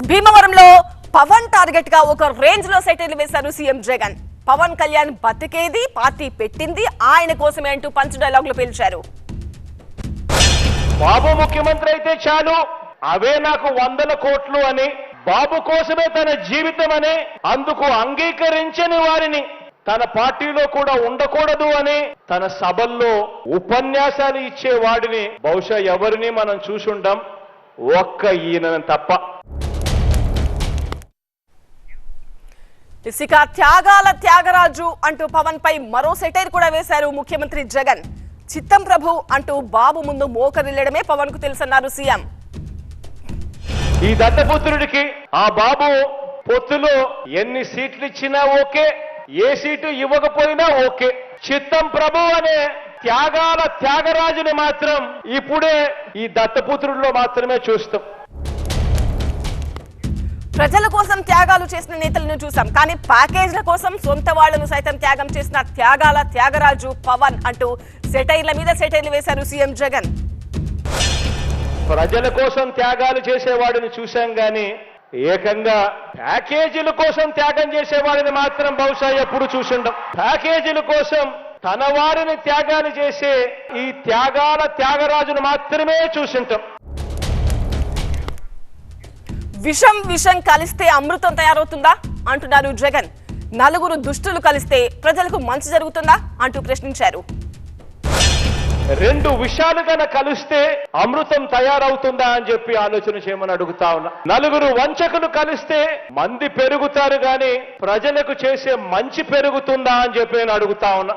భీమవరంలో పవన్ టార్గెట్ గా ఒక రేంజ్ లో సెటిల్ వేశారు సీఎం జగన్. పవన్ కళ్యాణ్ బతికేది పార్టీ పెట్టింది ఆయన కోసమే అంటూ పంచ్ డైలాగులు పేల్చారు. బాబు ముఖ్యమంత్రి అయితే చాలు, అవే నాకు 100 కోట్లు అని, బాబు కోసమే తన జీవితం అని, అందుకు అంగీకరించని వారిని తన పార్టీలో కూడా ఉండకూడదు అని తన సభల్లో ఉపన్యాసాలు ఇచ్చే వాడిని బహుశా ఎవరిని మనం చూసుంటాం, ఒక్క ఈయన తప్ప. ఇసిక త్యాగాల త్యాగరాజు అంటూ పవన్ పై మరో సెటైర్ కూడా వేశారు ముఖ్యమంత్రి జగన్. చిత్తం ప్రభు అంటూ బాబు ముందు మోకరిల్లడమే పవన్ కు తెలుసన్నారు సీఎం. ఈ దత్తపుత్రుడికి ఆ బాబు పొత్తులో ఎన్ని సీట్లు ఇచ్చినా ఓకే, ఏ సీటు ఇవ్వకపోయినా ఓకే. చిత్తం ప్రభు అనే త్యాగాల త్యాగరాజుని మాత్రం ఇప్పుడే ఈ దత్తపుత్రుడిలో మాత్రమే చూస్తాం. ప్రజల కోసం త్యాగాలు చేసిన నేతలను చూసాం, కానీ ప్యాకేజ్ల కోసం సొంత వాళ్లను సైతం త్యాగం చేసిన త్యాగాల త్యాగరాజు పవన్ అంటూ సెటైర్ల మీద సెటైర్లు వేశారు సీఎం జగన్. ప్రజల కోసం త్యాగాలు చేసేవాడిని చూశాం గాని ఏకంగా ప్యాకేజీల కోసం త్యాగం చేసేవాడిని మాత్రం బహుశా ఎప్పుడు చూసిండం. ప్యాకేజీల కోసం తన వారిని త్యాగాలు చేసే ఈ త్యాగాల త్యాగరాజును మాత్రమే చూసింటాం. విషం విషం కలిస్తే అమృతం తయారవుతుందా అంటున్నారు జగన్. నలుగురు దుష్టులు కలిస్తే ప్రజలకు మంచి జరుగుతుందా అంటూ ప్రశ్నించారు. 2 విషయాలు గన కలిస్తే అమృతం తయారవుతుందా అని చెప్పి ఆలోచన చేయమని అడుగుతా ఉన్నా. నలుగురు వంచకులు కలిస్తే మంది పెరుగుతారు గాని ప్రజలకు చేసే మంచి పెరుగుతుందా అని చెప్పి నేను అడుగుతా ఉన్నా.